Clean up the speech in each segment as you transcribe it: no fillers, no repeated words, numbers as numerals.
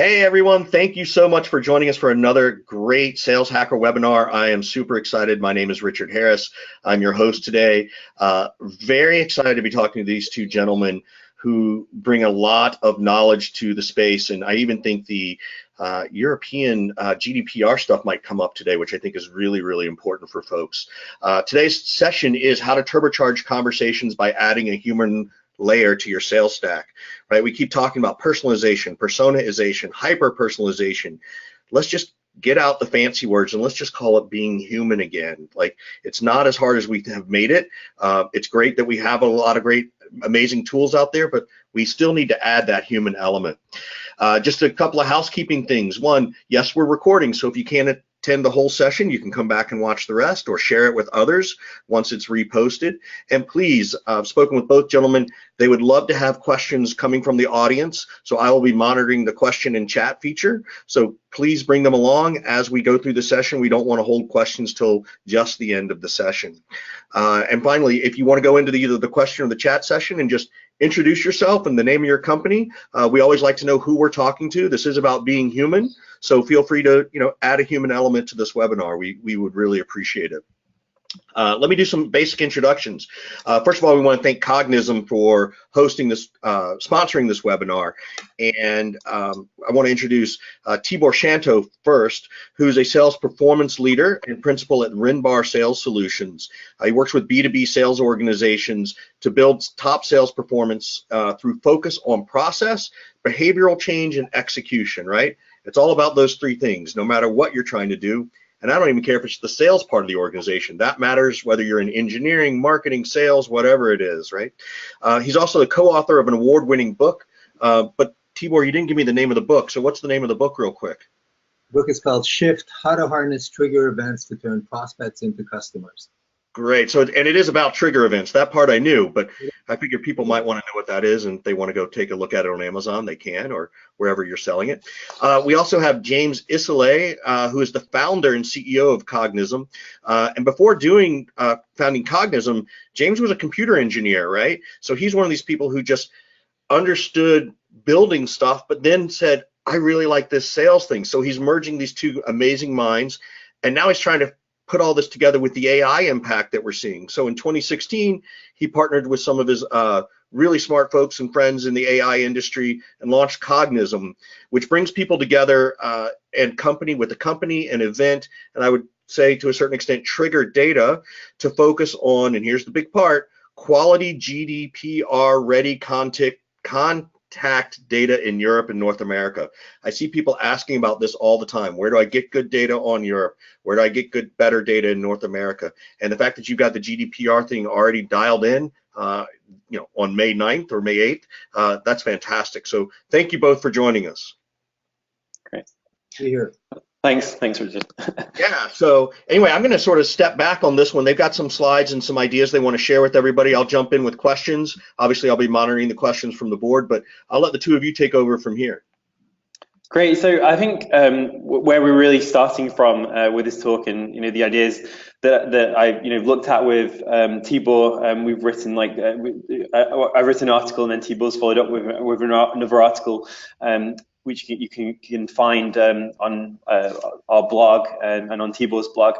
Hey everyone, thank you so much for joining us for another great Sales Hacker webinar. I am super excited. My name is Richard Harris. I'm your host today. Very excited to be talking to these two gentlemen who bring a lot of knowledge to the space, and I even think the European GDPR stuff might come up today, which I think is really, really important for folks. Today's session is how to turbocharge conversations by adding a human layer to your sales stack, right? We keep talking about personalization, personaization, hyper-personalization. Let's just get out the fancy words and let's just call it being human again. Like, it's not as hard as we have made it. It's great that we have a lot of great, amazing tools out there, but we still need to add that human element. Just a couple of housekeeping things. One, yes, we're recording, so if you can't attend the whole session, you can come back and watch the rest or share it with others once it's reposted. And please, I've spoken with both gentlemen. They would love to have questions coming from the audience, so I will be monitoring the question and chat feature. So please bring them along as we go through the session. We don't want to hold questions till just the end of the session. And finally, if you want to go into either the question or the chat session and just introduce yourself and the name of your company, we always like to know who we're talking to. This is about being human, so feel free to add a human element to this webinar. We would really appreciate it. Let me do some basic introductions. First of all, we want to thank Cognism for hosting this, sponsoring this webinar. And I want to introduce Tibor Shanto first, who's a sales performance leader and principal at Rinbar Sales Solutions. He works with B2B sales organizations to build top sales performance through focus on process, behavioral change, and execution, right? It's all about those three things, no matter what you're trying to do. And I don't even care if it's the sales part of the organization. That matters whether you're in engineering, marketing, sales, whatever it is, right? He's also the co-author of an award-winning book. But Tibor, you didn't give me the name of the book. So what's the name of the book real quick? The book is called Shift: How to Harness Trigger Events to Turn Prospects into Customers. Great. So, and it is about trigger events. That part I knew, but I figure people might want to know what that is, and if they want to go take a look at it on Amazon, they can, or wherever you're selling it. We also have James Isolé, who is the founder and CEO of Cognism. And before founding Cognism, James was a computer engineer, right? So he's one of these people who just understood building stuff, but then said, I really like this sales thing. So he's merging these two amazing minds, and now he's trying to put all this together with the AI impact that we're seeing. So in 2016, he partnered with some of his really smart folks and friends in the AI industry and launched Cognism, which brings people together and company with a company, an event, and I would say to a certain extent trigger data to focus on, and here's the big part, quality GDPR ready contact data in Europe and North America. I see people asking about this all the time. Where do I get good data on Europe? Where do I get better data in North America? And the fact that you've got the GDPR thing already dialed in, on May 9th or May 8th, that's fantastic. So thank you both for joining us. Great. Be here. Thanks, Richard. Yeah, so anyway, I'm going to sort of step back on this one. They've got some slides and some ideas they want to share with everybody. I'll jump in with questions. Obviously, I'll be monitoring the questions from the board, but I'll let the two of you take over from here. Great. So I think where we're really starting from with this talk, and the ideas that I looked at with Tibor, we've written I've written an article, and then Tibor's followed up with another article, which you can find on our blog and on Tibor's blog,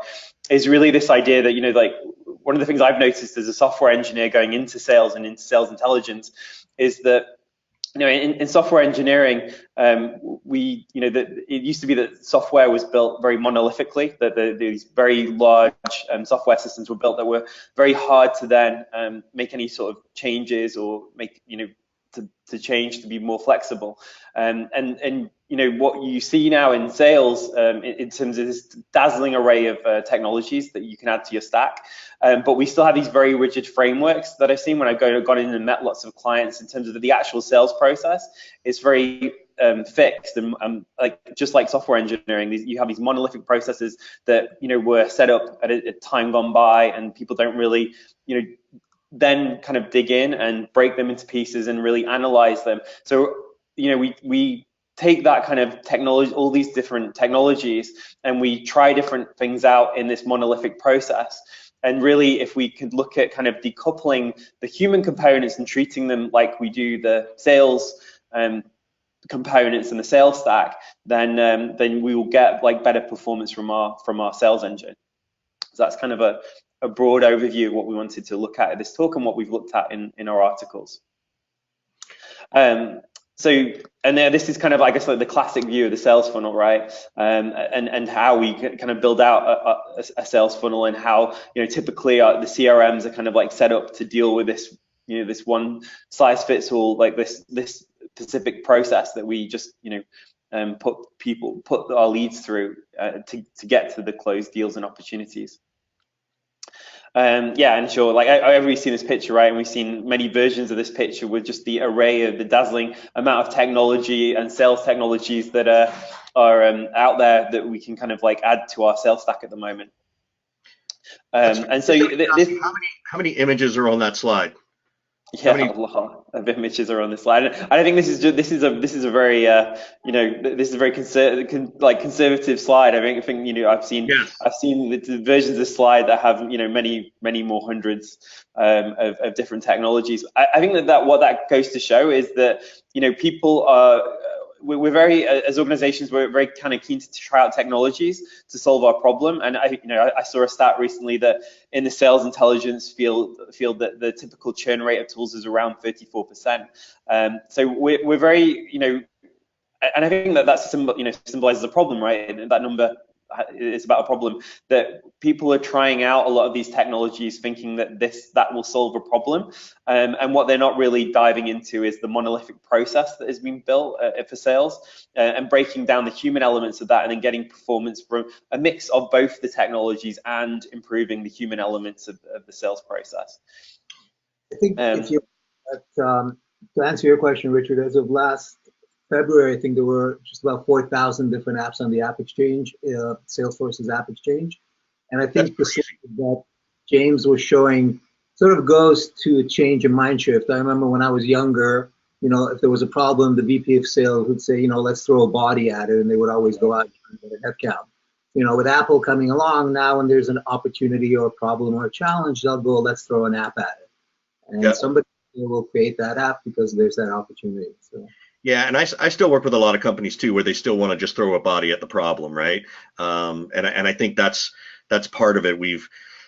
is really this idea that one of the things I've noticed as a software engineer going into sales and into sales intelligence is that in software engineering, it used to be that software was built very monolithically, that these very large software systems were built that were very hard to then make any sort of changes or make to change to be more flexible. And what you see now in sales in terms of this dazzling array of technologies that you can add to your stack, but we still have these very rigid frameworks that I've seen when I've gone in and met lots of clients in terms of the actual sales process. It's very fixed, and just like software engineering, you have these monolithic processes that were set up at a time gone by, and people don't really then kind of dig in and break them into pieces and really analyze them. So we take that kind of technology, all these different technologies, and we try different things out in this monolithic process. And really, if we could look at kind of decoupling the human components and treating them like we do the sales components and the sales stack, then we will get like better performance from our sales engine. So that's kind of a broad overview of what we wanted to look at this talk and what we've looked at in our articles. And this is kind of, I guess, like the classic view of the sales funnel, right? And how we kind of build out a sales funnel, and how, typically the CRMs are kind of like set up to deal with this, this one size fits all, like this specific process that we just, put our leads through to get to the closed deals and opportunities. Yeah, and sure, like I've seen this picture, right? And we've seen many versions of this picture with just the array of the dazzling amount of technology and sales technologies that are out there that we can kind of like add to our sales stack at the moment. And so how many images are on that slide? Yeah, a lot of images are on this slide. I don't think this is a very conservative slide. I think I've seen the versions of this slide that have many more hundreds of different technologies. I think that what that goes to show is that people are. We're very, as organizations, we're very kind of keen to try out technologies to solve our problem. And I saw a stat recently that in the sales intelligence field that the typical churn rate of tools is around 34%. So we're very, and I think that symbolizes a problem, right? And that number is about a problem that people are trying out a lot of these technologies thinking that that will solve a problem, and what they're not really diving into is the monolithic process that has been built for sales, and breaking down the human elements of that, and then getting performance from a mix of both the technologies and improving the human elements of the sales process. I think if you to answer your question, Richard, as of last February, I think there were just about 4,000 different apps on the App Exchange, Salesforce's App Exchange. And I think the slide that James was showing sort of goes to a change in mind shift. I remember when I was younger, if there was a problem, the VP of sales would say, let's throw a body at it, and they would always go out and get a head count. With Apple coming along now, when there's an opportunity or a problem or a challenge, they'll go, let's throw an app at it. And somebody will create that app because there's that opportunity. So. Yeah, and I still work with a lot of companies too, where they still want to just throw a body at the problem, right? And I think that's part of it.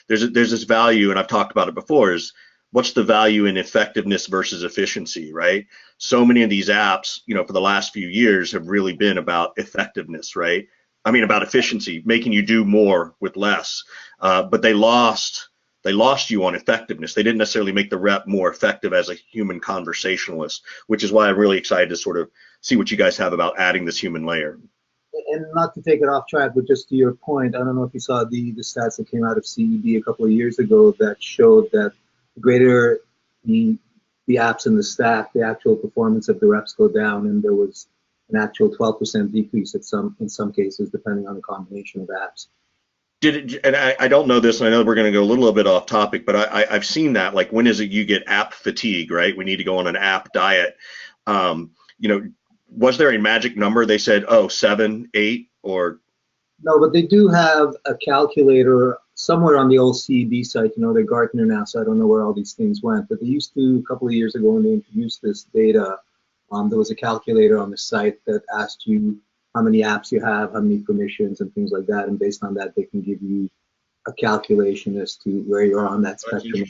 There's this value, and I've talked about it before, is what's the value in effectiveness versus efficiency, right? So many of these apps, for the last few years have really been about effectiveness, right? I mean, about efficiency, making you do more with less, but they lost you on effectiveness. They didn't necessarily make the rep more effective as a human conversationalist, which is why I'm really excited to sort of see what you guys have about adding this human layer. And not to take it off track, but just to your point, I don't know if you saw the stats that came out of CEB a couple of years ago that showed that the greater the apps in the stack, the actual performance of the reps go down, and there was an actual 12% decrease in some cases, depending on the combination of apps. And I don't know this, and I know we're going to go a little bit off topic, but I've seen that, like, when is it you get app fatigue, right? We need to go on an app diet. Was there a magic number? They said, 7, 8, or? No, but they do have a calculator somewhere on the old CEB site. They're Gartner now, so I don't know where all these things went. But they used to, a couple of years ago when they introduced this data, there was a calculator on the site that asked you how many apps you have, how many permissions, and things like that. And based on that, they can give you a calculation as to where you're on that spectrum.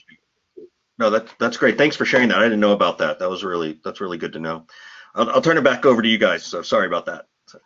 No, that's great. Thanks for sharing that. I didn't know about that. That's really good to know. I'll turn it back over to you guys. So sorry about that. So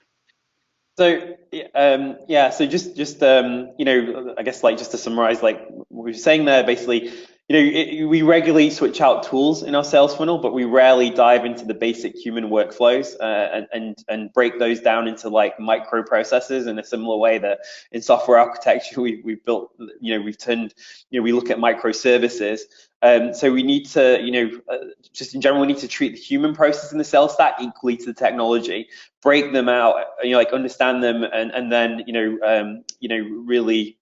so just I guess, like, just to summarize, like what we were saying there, basically, we regularly switch out tools in our sales funnel, but we rarely dive into the basic human workflows and break those down into like microprocesses in a similar way that in software architecture we've built. We've turned. We look at microservices. So we need to, just in general, we need to treat the human process in the sales stack equally to the technology, break them out, like understand them, and then, really,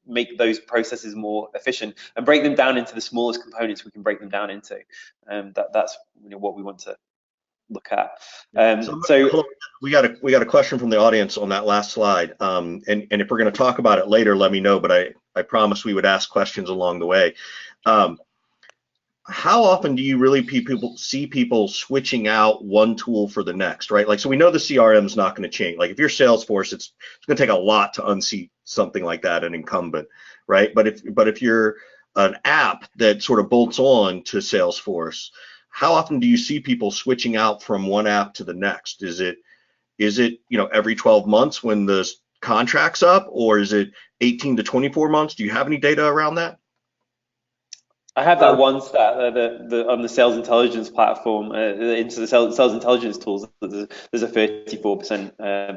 make those processes more efficient and break them down into the smallest components we can break them down into. That's what we want to look at. So we got a question from the audience on that last slide. And if we're going to talk about it later, let me know. But I promised we would ask questions along the way. how often do you really see people switching out one tool for the next, right? Like, so we know the CRM is not going to change. Like if you're Salesforce, it's going to take a lot to unseat something like that, an incumbent, right? But if you're an app that sort of bolts on to Salesforce, how often do you see people switching out from one app to the next? Is it every 12 months when the contract's up, or is it 18 to 24 months? Do you have any data around that? I have that one stat on the sales intelligence platform, into the sales intelligence tools. There's a 34%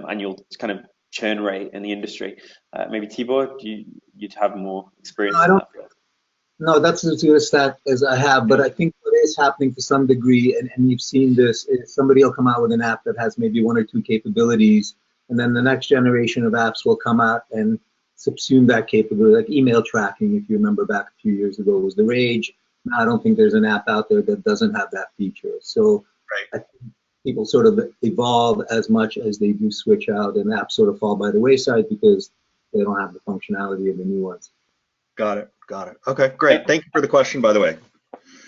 annual kind of churn rate in the industry. Maybe Tibor, you'd have more experience No, I in don't. that? No, that's as good a stat as I have. But I think what is happening to some degree, and you've seen this, is somebody will come out with an app that has maybe one or two capabilities, and then the next generation of apps will come out and subsume that capability. Like email tracking, if you remember back a few years ago, was the rage. Now I don't think there's an app out there that doesn't have that feature. So I Right. think people sort of evolve as much as they do switch out, and apps sort of fall by the wayside because they don't have the functionality of the new ones. Got it. Got it. Okay, great. Thank you for the question, by the way.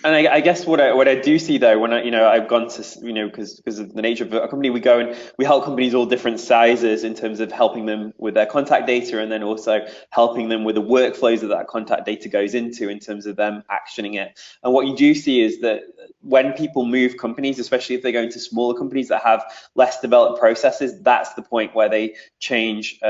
And I guess what I do see though, when I've gone to, because of the nature of a company, we go and we help companies all different sizes in terms of helping them with their contact data, and then also helping them with the workflows that contact data goes into in terms of them actioning it. And what you do see is that when people move companies, especially if they go into smaller companies that have less developed processes, that's the point where they change,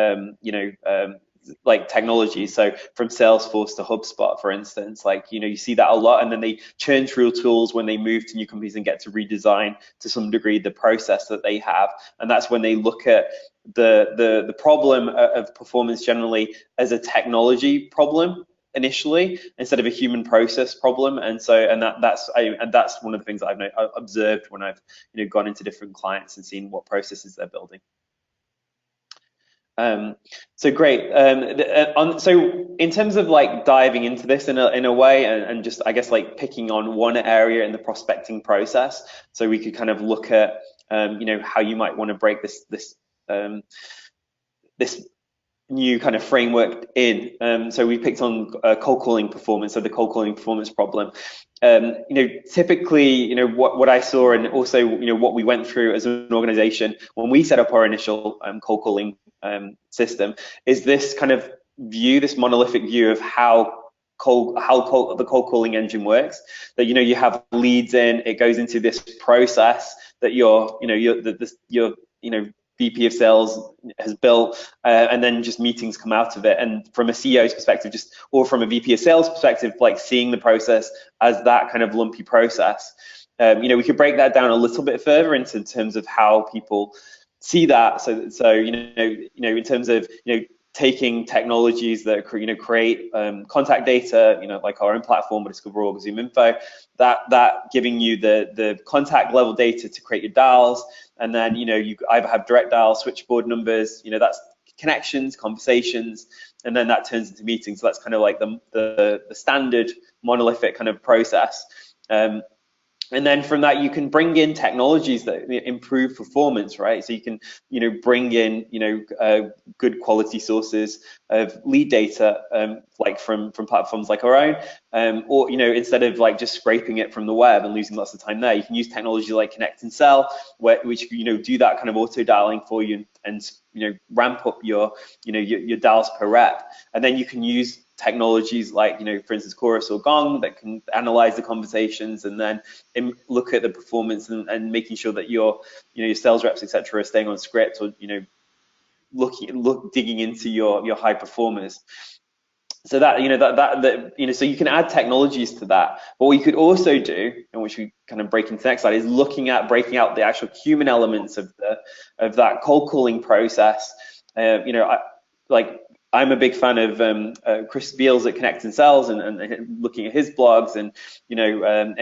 like technology. So from Salesforce to HubSpot, for instance, like, you see that a lot, and then they churn through tools when they move to new companies and get to redesign to some degree the process that they have. And that's when they look at the problem of performance generally as a technology problem initially, instead of a human process problem. And that's one of the things that I've observed when I've gone into different clients and seen what processes they're building. So great. So in terms of like diving into this in a way, and just I guess like picking on one area in the prospecting process, so we could kind of look at how you might want to break this new kind of framework in. So we picked on cold calling performance, so the cold calling performance problem. Typically, what I saw, and also what we went through as an organization when we set up our initial cold calling system, is this kind of view, this monolithic view of how the cold calling engine works. That you have leads in, it goes into this process that your VP of sales has built, and then just meetings come out of it. And from a CEO's perspective, or from a VP of sales perspective, like seeing the process as that kind of lumpy process. We could break that down a little bit further into terms of how people see that. So in terms of taking technologies that create contact data, like our own platform, but Discover Org, Zoom Info, that giving you the contact level data to create your dials, and then you either have direct dial, switchboard numbers, that's connections, conversations, and then that turns into meetings. So that's kind of like the standard monolithic kind of process. And then from that, you can bring in technologies that improve performance, right? So you can, bring in, good quality sources of lead data, like from platforms like our own, or, instead of like just scraping it from the web and losing lots of time there, you can use technology like Connect and Sell, which, do that kind of auto dialing for you and ramp up your dials per rep. And then you can use technologies like, for instance, Chorus or Gong that can analyze the conversations and then look at the performance and making sure that your sales reps, etc., are staying on script, or digging into your high performers. So that so you can add technologies to that. But what you could also do, and which we kind of break into the next slide, is looking at breaking out the actual human elements of that cold calling process. I'm a big fan of Chris Beals at Connect and Sells, and looking at his blogs, and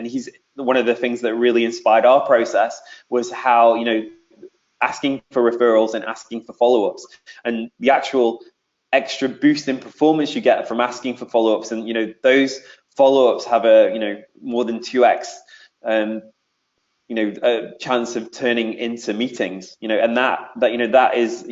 he's one of the things that really inspired our process was how asking for referrals and asking for follow-ups, and the actual extra boost in performance you get from asking for follow-ups, and those follow-ups have a more than 2x a chance of turning into meetings, and that is,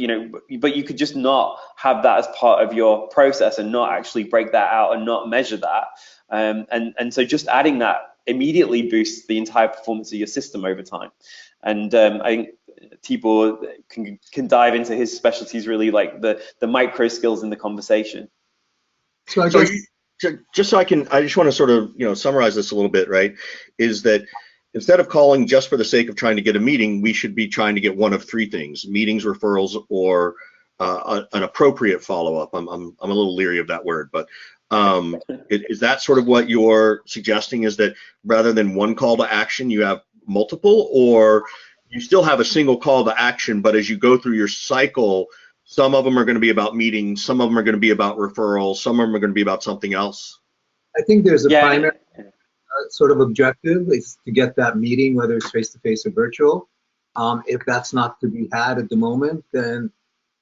but you could just not have that as part of your process and not actually break that out and not measure that. And so just adding that immediately boosts the entire performance of your system over time. And I think Tibor can dive into his specialties, really, like the micro skills in the conversation. So I guess, just so I just want to sort of, summarize this a little bit, right? Is that instead of calling just for the sake of trying to get a meeting, we should be trying to get one of three things: meetings, referrals, or an appropriate follow-up. I'm a little leery of that word, but is that sort of what you're suggesting? Is that rather than one call to action, you have multiple, or you still have a single call to action, but as you go through your cycle, some of them are going to be about meetings, some of them are going to be about referrals, some of them are going to be about something else? I think there's a primary sort of objective is to get that meeting, whether it's face-to-face or virtual. If that's not to be had at the moment, then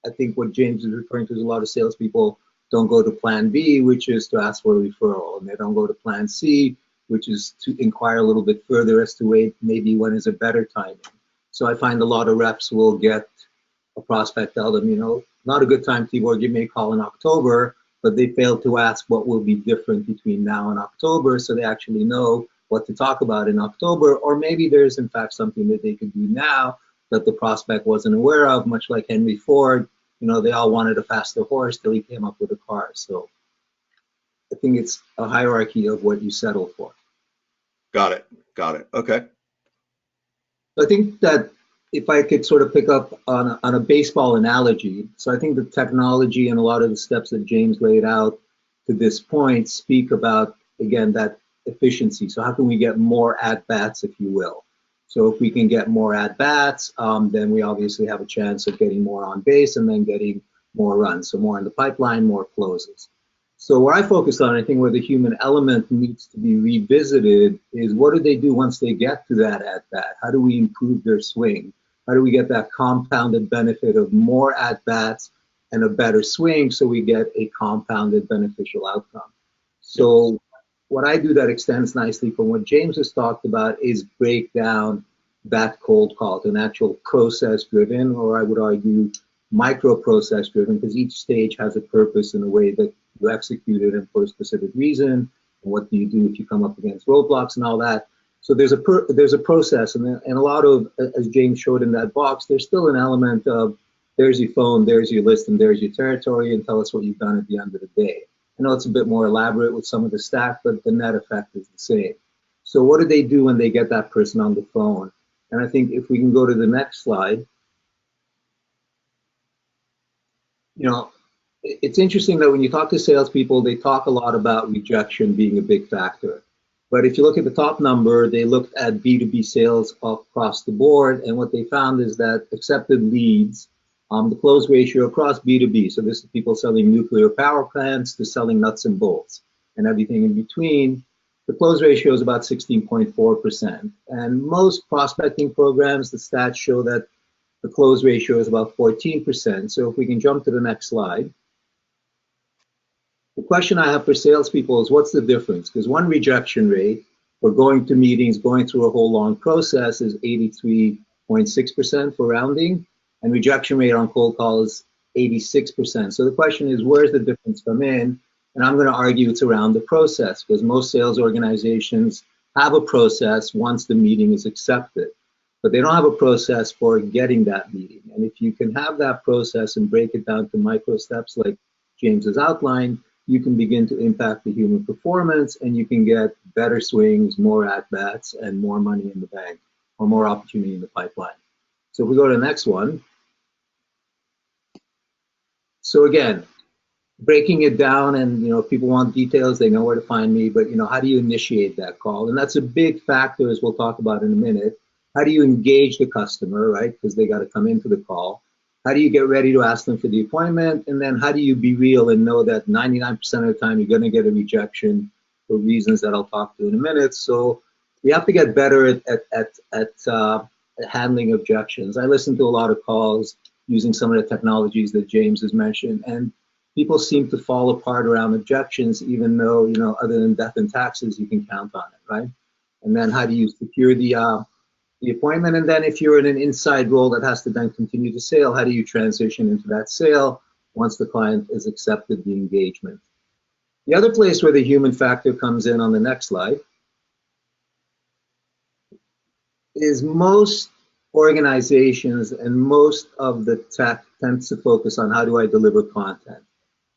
I think what James is referring to is a lot of salespeople don't go to plan B, which is to ask for a referral, and they don't go to plan C, which is to inquire a little bit further as to maybe when is a better timing. So I find a lot of reps will get a prospect, tell them, not a good time, Tibor, give me a call in October, but they fail to ask what will be different between now and October, so they actually know what to talk about in October, or maybe there's in fact something that they could do now that the prospect wasn't aware of, much like Henry Ford. They all wanted a faster horse till he came up with a car. So I think it's a hierarchy of what you settle for. Got it. Okay. I think that if I could sort of pick up on a baseball analogy, so I think the technology and a lot of the steps that James laid out to this point speak about, again, that efficiency. So how can we get more at-bats, if you will? So if we can get more at-bats, then we obviously have a chance of getting more on base and then getting more runs. So more in the pipeline, more closes. So where I focus on, I think where the human element needs to be revisited is what do they do once they get to that at-bat? How do we improve their swing? How do we get that compounded benefit of more at-bats and a better swing so we get a compounded beneficial outcome? So what I do that extends nicely from what James has talked about is break down that cold call to an actual process-driven, or I would argue micro-process driven, because each stage has a purpose in a way that you execute it and for a specific reason. And what do you do if you come up against roadblocks and all that? So there's a process, and a lot of, as James showed in that box, there's still an element of there's your phone, there's your list, and there's your territory, and tell us what you've done at the end of the day. I know it's a bit more elaborate with some of the stack, but the net effect is the same. So what do they do when they get that person on the phone? And I think if we can go to the next slide, it's interesting that when you talk to salespeople, they talk a lot about rejection being a big factor. But if you look at the top number, they looked at B2B sales across the board, and what they found is that accepted leads, the close ratio across B2B, so this is people selling nuclear power plants to selling nuts and bolts and everything in between, the close ratio is about 16.4%. And most prospecting programs, the stats show that the close ratio is about 14%. So if we can jump to the next slide. The question I have for salespeople is what's the difference? Because one rejection rate for going to meetings, going through a whole long process is 83.6% for rounding, and rejection rate on cold call is 86%. So the question is, where's the difference come in? And I'm going to argue it's around the process, because most sales organizations have a process once the meeting is accepted, but they don't have a process for getting that meeting. And if you can have that process and break it down to micro steps like James has outlined, you can begin to impact the human performance, and you can get better swings, more at-bats, and more money in the bank, or more opportunity in the pipeline. So if we go to the next one. So again, breaking it down, and people want details, they know where to find me, but how do you initiate that call? And that's a big factor, as we'll talk about in a minute. How do you engage the customer, right? Because they got to come into the call. How do you get ready to ask them for the appointment? And then how do you be real and know that 99% of the time you're going to get a rejection for reasons that I'll talk to in a minute? So we have to get better at handling objections. I listen to a lot of calls using some of the technologies that James has mentioned, and people seem to fall apart around objections, even though, other than death and taxes, you can count on it, right? And then how do you secure the appointment? And then if you're in an inside role that has to then continue the sale, how do you transition into that sale once the client has accepted the engagement? The other place where the human factor comes in on the next slide is most organizations and most of the tech tends to focus on how do I deliver content.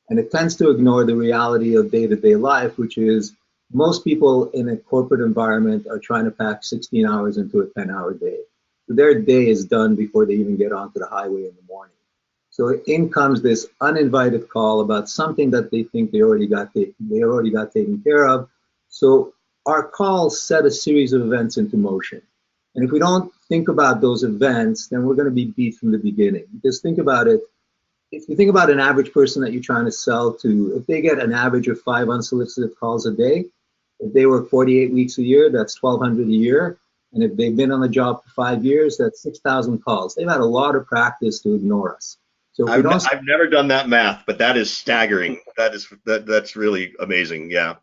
And it tends to ignore the reality of day-to-day life, which is most people in a corporate environment are trying to pack 16 hours into a 10-hour day. So their day is done before they even get onto the highway in the morning. So in comes this uninvited call about something that they think they already got taken care of. So our calls set a series of events into motion. And if we don't think about those events, then we're going to be beat from the beginning. Because think about it, if you think about an average person that you're trying to sell to, if they get an average of 5 unsolicited calls a day, if they work 48 weeks a year, that's 1,200 a year. And if they've been on the job for 5 years, that's 6,000 calls. They've had a lot of practice to ignore us. So I've never done that math, but that is staggering. That's really amazing. Yeah,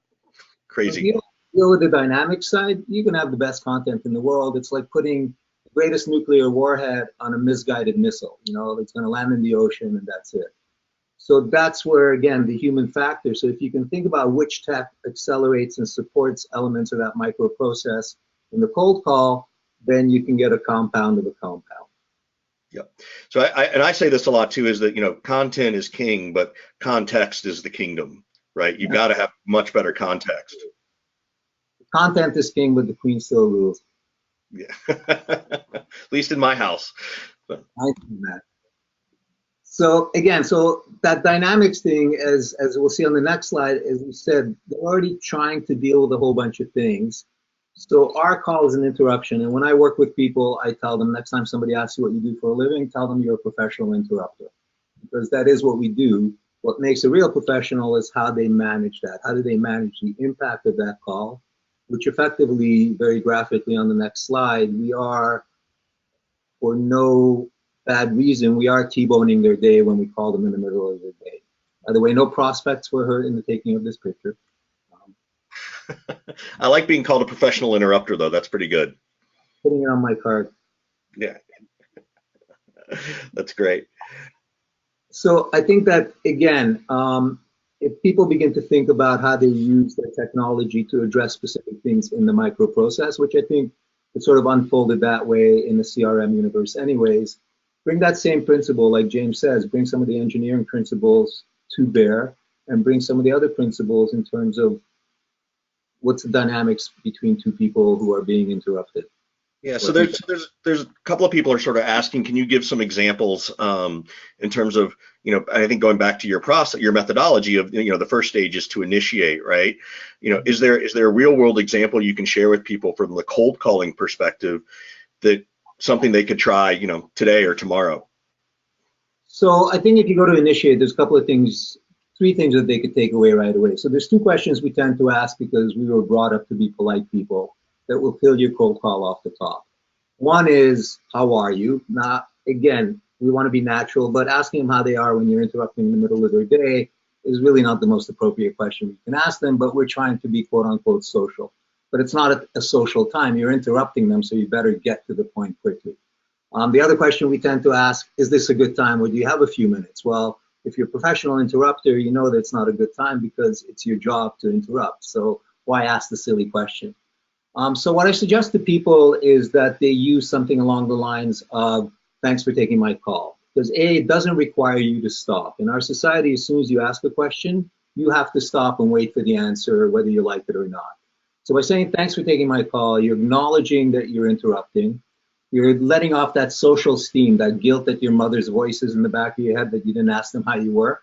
crazy. If you don't deal with the dynamic side, you can have the best content in the world. It's like putting the greatest nuclear warhead on a misguided missile. You know, it's going to land in the ocean and that's it. So that's where, again, the human factor. So if you can think about which tech accelerates and supports elements of that microprocess in the cold call, then you can get a compound of a compound. Yep. So I say this a lot too, is that, you know, content is king, but context is the kingdom, right? You've got to have much better context. Content is king, but the queen still rules. Yeah. At least in my house. I think that. So again, so that dynamics thing, as we'll see on the next slide, as we said, they're already trying to deal with a whole bunch of things. So our call is an interruption. And when I work with people, I tell them next time somebody asks you what you do for a living, tell them you're a professional interrupter, because that is what we do. What makes a real professional is how they manage that. How do they manage the impact of that call, which effectively, very graphically on the next slide, we are, for no bad reason, we are T-boning their day when we call them in the middle of their day. By the way, no prospects were hurt in the taking of this picture. I like being called a professional interrupter, though. That's pretty good. Putting it on my card. Yeah. That's great. So I think that, again, if people begin to think about how they use their technology to address specific things in the microprocess, which I think it sort of unfolded that way in the CRM universe anyways, bring that same principle, like James says, bring some of the engineering principles to bear and bring some of the other principles in terms of what's the dynamics between two people who are being interrupted. Yeah, so there's a couple of people are sort of asking, can you give some examples in terms of, you know, I think going back to your process, your methodology of, you know, the first stage is to initiate, right? You know, is there a real world example you can share with people from the cold calling perspective, that something they could try, you know, today or tomorrow? So I think if you go to initiate, there's a couple of things, 3 things that they could take away right away. So there's 2 questions we tend to ask because we were brought up to be polite people that will kill your cold call off the top. One is, how are you? Now, again, we want to be natural, but asking them how they are when you're interrupting in the middle of their day is really not the most appropriate question we can ask them, but we're trying to be quote unquote social. But it's not a social time. You're interrupting them, so you better get to the point quickly. The other question we tend to ask, is this a good time or do you have a few minutes? Well, if you're a professional interrupter, you know that it's not a good time because it's your job to interrupt. So why ask the silly question? So what I suggest to people is that they use something along the lines of, thanks for taking my call. Because A, it doesn't require you to stop. In our society, as soon as you ask a question, you have to stop and wait for the answer, whether you like it or not. So by saying, thanks for taking my call, you're acknowledging that you're interrupting. You're letting off that social steam, that guilt that your mother's voice is in the back of your head that you didn't ask them how you were.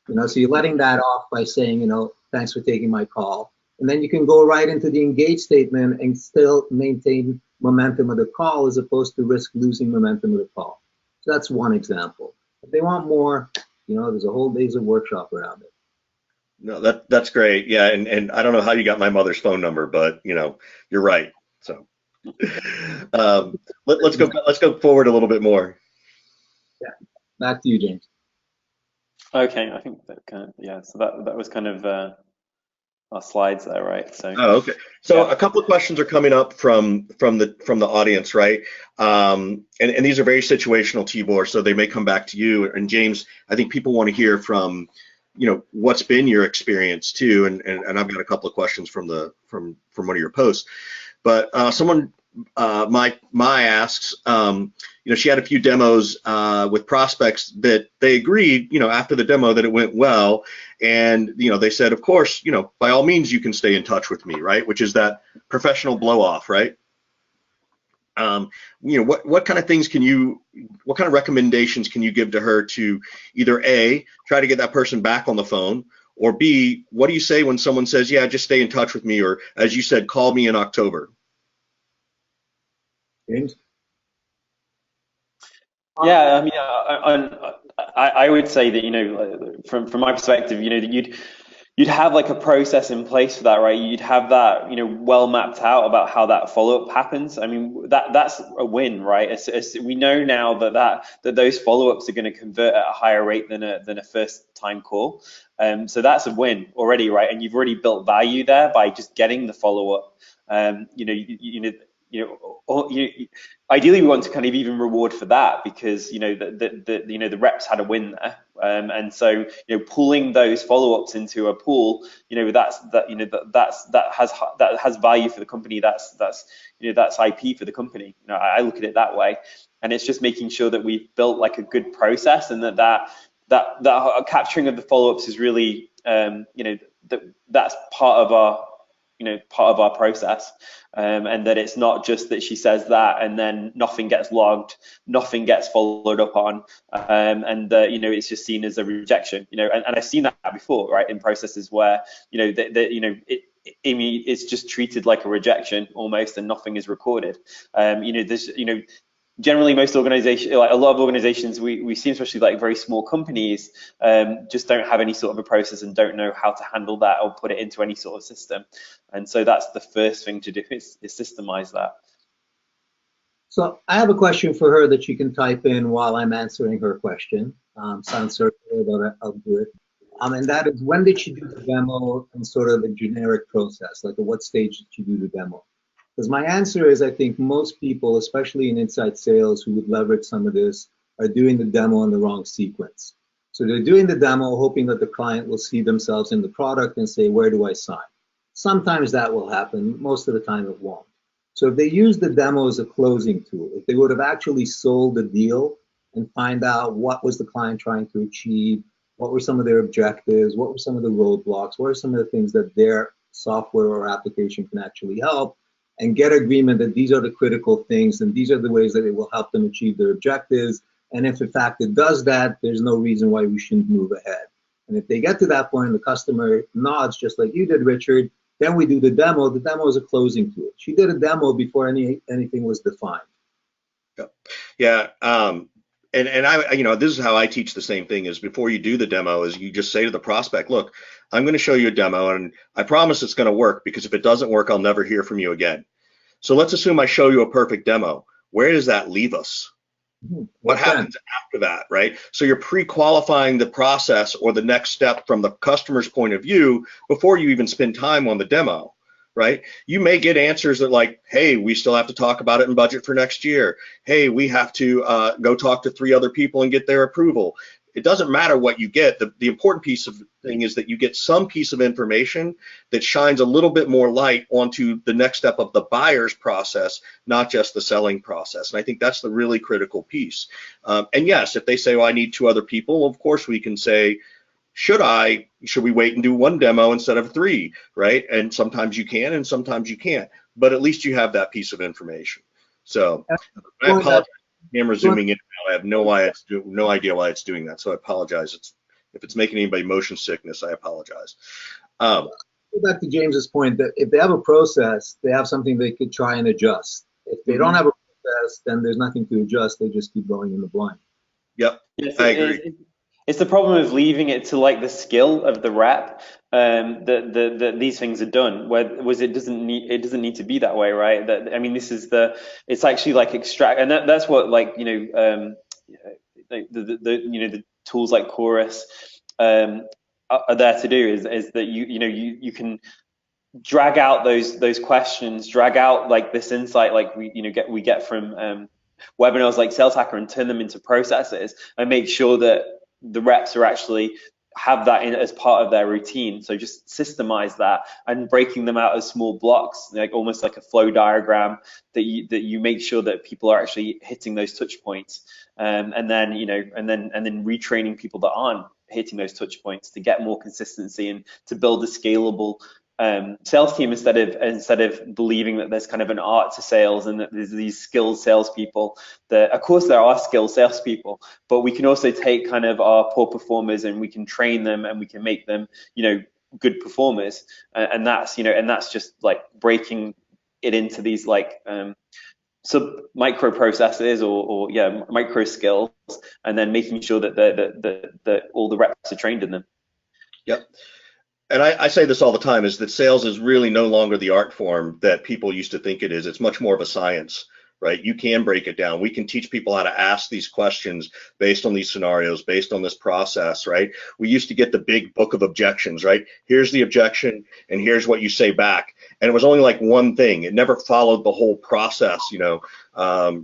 You know, so you're letting that off by saying, you know, thanks for taking my call. And then you can go right into the engage statement and still maintain momentum of the call as opposed to risk losing momentum of the call. So that's one example. If they want more, you know, there's a whole days of workshop around it. No, that's great. Yeah, and I don't know how you got my mother's phone number, but you know, you're right. So let's go forward a little bit more. Yeah, back to you, James. Okay, I think that kind of, yeah. So that was kind of our slides there, right? So. Oh, okay. So yeah. A couple of questions are coming up from the audience, right? And these are very situational, Tibor, so they may come back to you. And James, I think people want to hear from, you know, what's been your experience too. And I've got a couple of questions from one of your posts. But someone my asks, she had a few demos with prospects that they agreed, after the demo that it went well, and they said, of course, by all means you can stay in touch with me, right? Which is that professional blow off, right? What kind of things what kind of recommendations can you give to her to either A, try to get that person back on the phone, or B, what do you say when someone says, yeah, just stay in touch with me, or as you said, call me in October? James? Yeah, I mean, I would say that, from my perspective, that you'd have like a process in place for that, right? You'd have that, well mapped out about how that follow-up happens. I mean, that's a win, right? We know now that those follow-ups are going to convert at a higher rate than a first time call. So that's a win already, right? And you've already built value there by just getting the follow-up. Ideally we want to kind of even reward for that, because the reps had a win there, and so pulling those follow-ups into a pool, that has value for the company. That's IP for the company. I look at it that way, and it's just making sure that we've built like a good process, and that capturing of the follow-ups is really that's part of our process, and that it's not just that she says that and then nothing gets logged, nothing gets followed up on, and it's just seen as a rejection. And I've seen that before, right, in processes where it's just treated like a rejection almost, and nothing is recorded. Generally, most organizations, like a lot of organizations we see, especially like very small companies, just don't have any sort of a process and don't know how to handle that or put it into any sort of system. And so that's the first thing to do, is systemize that. So I have a question for her that she can type in while I'm answering her question. Sounds circular, but I'll do it. And that is, when did she do the demo and sort of the generic process? Like at what stage did she do the demo? Because my answer is, I think most people, especially in inside sales who would leverage some of this, are doing the demo in the wrong sequence. So they're doing the demo hoping that the client will see themselves in the product and say, where do I sign? Sometimes that will happen. Most of the time it won't. So if they use the demo as a closing tool, if they would have actually sold the deal and find out what was the client trying to achieve, what were some of their objectives, what were some of the roadblocks, what are some of the things that their software or application can actually help, and get agreement that these are the critical things and these are the ways that it will help them achieve their objectives. And if in fact it does that, there's no reason why we shouldn't move ahead. And if they get to that point and the customer nods, just like you did, Richard, then we do the demo. The demo is a closing tool. She did a demo before anything was defined. Yeah. And I, this is how I teach the same thing, is before you do the demo is you just say to the prospect, look, I'm going to show you a demo and I promise it's going to work, because if it doesn't work, I'll never hear from you again. So let's assume I show you a perfect demo. Where does that leave us? What happens after that, right? So you're pre-qualifying the process or the next step from the customer's point of view before you even spend time on the demo, right? You may get answers that like, hey, we still have to talk about it in budget for next year. Hey, we have to go talk to 3 other people and get their approval. It doesn't matter what you get. The important piece of thing is that you get some piece of information that shines a little bit more light onto the next step of the buyer's process, not just the selling process. And I think that's the really critical piece. And yes, if they say, well, I need 2 other people, of course we can say, should we wait and do 1 demo instead of 3, right? And sometimes you can and sometimes you can't, but at least you have that piece of information. So I apologize. Camera zooming in. I have no idea why it's doing that. So I apologize. If it's making anybody motion sickness, I apologize. Go back to James's point that if they have a process, they have something they could try and adjust. If they don't have a process, then there's nothing to adjust. They just keep going in the blind. Yep, yes, I agree. It's the problem of leaving it to like the skill of the rep that these things are done. It doesn't need to be that way, right? It's actually like extract, and that's what the tools like Chorus are there to do, is that you can drag out those questions, drag out like this insight, like we get from webinars like Sales Hacker, and turn them into processes and make sure that the reps are actually have that in as part of their routine. So just systemize that and breaking them out as small blocks, like almost like a flow diagram, that you make sure that people are actually hitting those touch points, and then retraining people that aren't hitting those touch points to get more consistency and to build a scalable sales team, instead of believing that there's kind of an art to sales and that there's these skilled salespeople. That, of course, there are skilled salespeople, but we can also take kind of our poor performers and we can train them and we can make them, good performers. And that's just like breaking it into these like sub micro processes or micro skills, and then making sure that all the reps are trained in them. Yep. And I say this all the time, is that sales is really no longer the art form that people used to think it is. It's much more of a science, right? You can break it down. We can teach people how to ask these questions based on these scenarios, based on this process, right? We used to get the big book of objections, right? Here's the objection and here's what you say back. And it was only like one thing. It never followed the whole process, I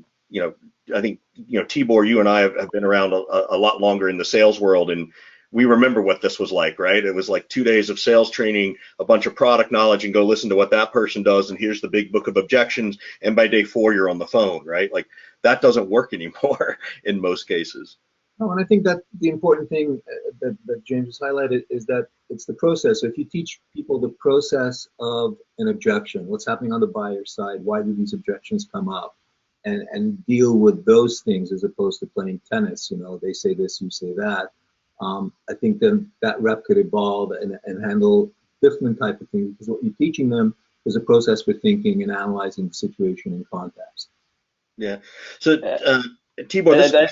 think, Tibor, you and I have been around a lot longer in the sales world, and we remember what this was like, right? It was like 2 days of sales training, a bunch of product knowledge, and go listen to what that person does, and here's the big book of objections, and by day 4 you're on the phone, right? Like, that doesn't work anymore in most cases. No, and I think that the important thing that James has highlighted is that it's the process. So if you teach people the process of an objection, what's happening on the buyer side, why do these objections come up, and deal with those things as opposed to playing tennis, they say this, you say that. I think then that rep could evolve and handle different type of things, because what you're teaching them is a process for thinking and analyzing the situation in context. Yeah. So, Tibor,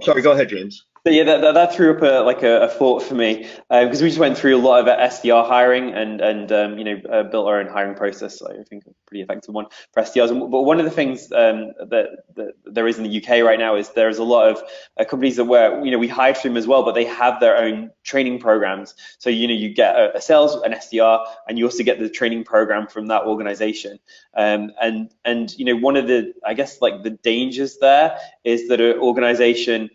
sorry, go ahead, James. But yeah, that threw up a thought for me, because we just went through a lot of SDR hiring and built our own hiring process. I think a pretty effective one for SDRs. But one of the things that there is in the UK right now is there's a lot of companies that we hired from as well, but they have their own training programs. So you get an SDR, and you also get the training program from that organization. And one of the, I guess, like the dangers there is that an organization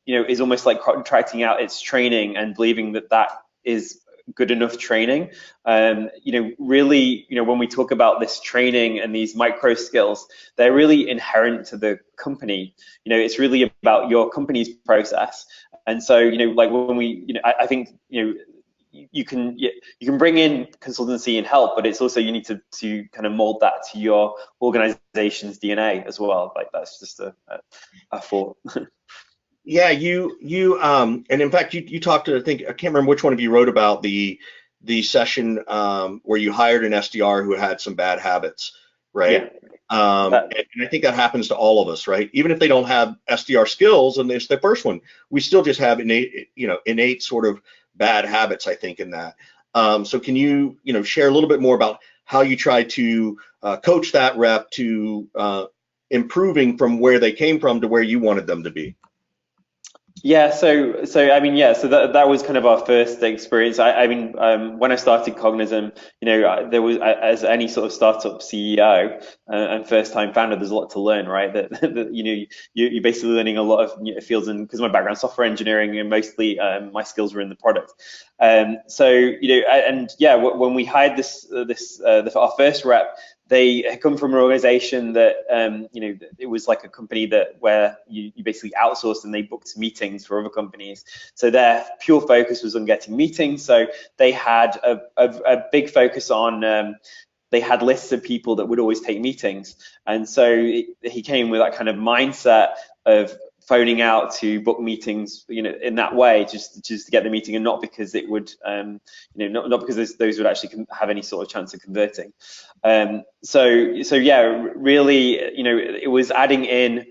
is almost like contracting out its training and believing that is good enough training. Really, when we talk about this training and these micro skills, they're really inherent to the company. It's really about your company's process. And so, like when we, I think, you can bring in consultancy and help, but it's also, you need to kind of mold that to your organization's DNA as well. Like, that's just a thought. Yeah, and in fact, you talked to, I can't remember which one of you wrote about the session where you hired an SDR who had some bad habits, right? Yeah. And I think that happens to all of us, right? Even if they don't have SDR skills, and it's the first one, we still just have innate sort of bad habits, I think, in that. So can you, share a little bit more about how you try to coach that rep to improving from where they came from to where you wanted them to be? Yeah, so that was kind of our first experience. When I started Cognism, there was, as any sort of startup CEO and first-time founder, there's a lot to learn, right? That you're basically learning a lot of fields, and because my background software engineering, and mostly my skills were in the product. When we hired our first rep, they had come from an organization that, it was like a company where you basically outsourced and they booked meetings for other companies. So their pure focus was on getting meetings. So they had a big focus on, they had lists of people that would always take meetings. And so he came with that kind of mindset of phoning out to book meetings, in that way, just to get the meeting, and not because it would, not because those would actually have any sort of chance of converting. Really, it was adding in,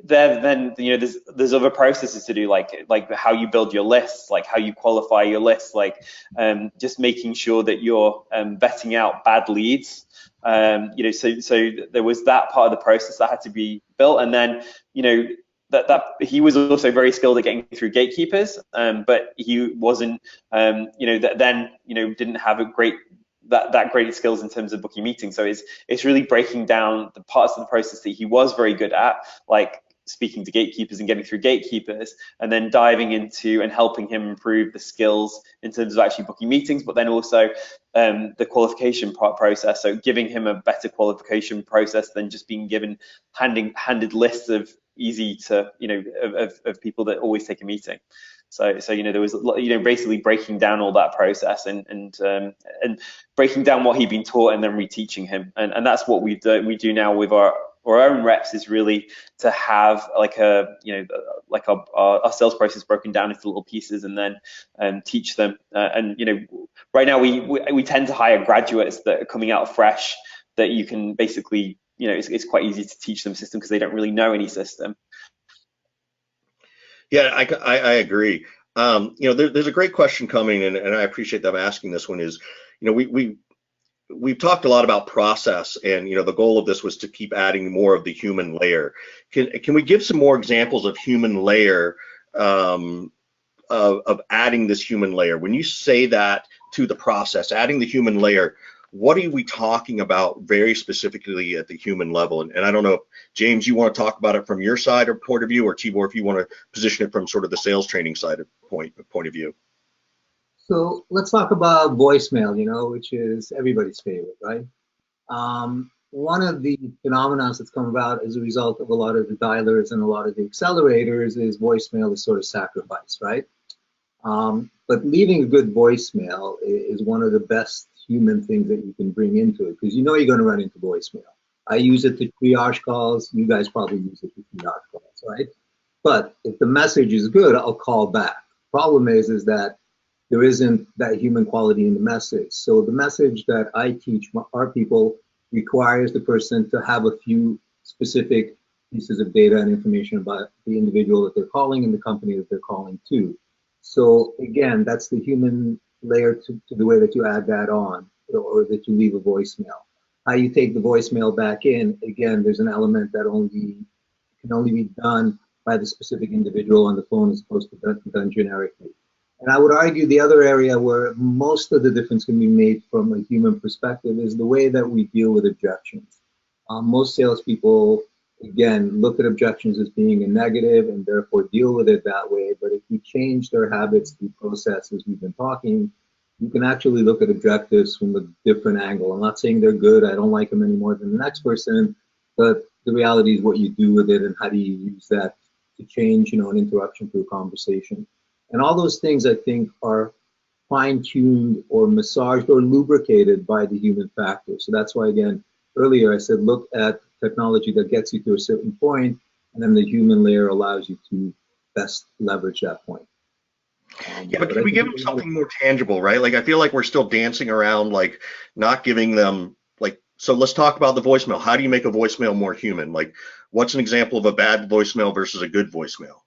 there's other processes to do, like how you build your lists, like how you qualify your lists, like just making sure that you're vetting out bad leads. So there was that part of the process that had to be built, and then that he was also very skilled at getting through gatekeepers, but he wasn't didn't have that great skills in terms of booking meetings. So it's really breaking down the parts of the process that he was very good at, like speaking to gatekeepers and getting through gatekeepers, and then diving into and helping him improve the skills in terms of actually booking meetings, but then also the qualification process. So giving him a better qualification process than just being given handed lists of easy to, of people that always take a meeting. So there was, basically breaking down all that process and breaking down what he'd been taught and then reteaching him. And that's what we do now with our own reps, is really to have like our sales process broken down into little pieces and then teach them. Right now we tend to hire graduates that are coming out fresh, that you can basically, it's quite easy to teach them system because they don't really know any system. Yeah, I agree. There's a great question coming, and I appreciate them asking this one. Is, we've talked a lot about process, and the goal of this was to keep adding more of the human layer. Can we give some more examples of human layer, of adding this human layer? When you say that to the process, adding the human layer, what are we talking about very specifically at the human level? And I don't know if, James, you want to talk about it from your side or point of view, or Tibor, if you want to position it from sort of the sales training side of point of view. So let's talk about voicemail, which is everybody's favorite, right? One of the phenomena that's come about as a result of a lot of the dialers and a lot of the accelerators is voicemail is sort of sacrificed, right? But leaving a good voicemail is one of the best human things that you can bring into it, because you're going to run into voicemail. I use it to triage calls. You guys probably use it to triage calls, right? But if the message is good, I'll call back. Problem is that there isn't that human quality in the message. So the message that I teach our people requires the person to have a few specific pieces of data and information about the individual that they're calling and the company that they're calling to. So again, that's the human layer to the way that you add that on, or that you leave a voicemail. How you take the voicemail back in, again, there's an element that can only be done by the specific individual on the phone as opposed to done generically. And I would argue the other area where most of the difference can be made from a human perspective is the way that we deal with objections. Most salespeople, again, look at objections as being a negative and therefore deal with it that way. But if you change their habits through processes we've been talking, you can actually look at objectives from a different angle. I'm not saying they're good. I don't like them any more than the next person, but the reality is what you do with it and how do you use that to change, an interruption to a conversation. And all those things, I think, are fine-tuned or massaged or lubricated by the human factor. So that's why, again, earlier I said, look at technology that gets you to a certain point, and then the human layer allows you to best leverage that point. Yeah, but can we give them something more tangible, right? Like, I feel like we're still dancing around, like, not giving them, like, so let's talk about the voicemail. How do you make a voicemail more human? Like, what's an example of a bad voicemail versus a good voicemail?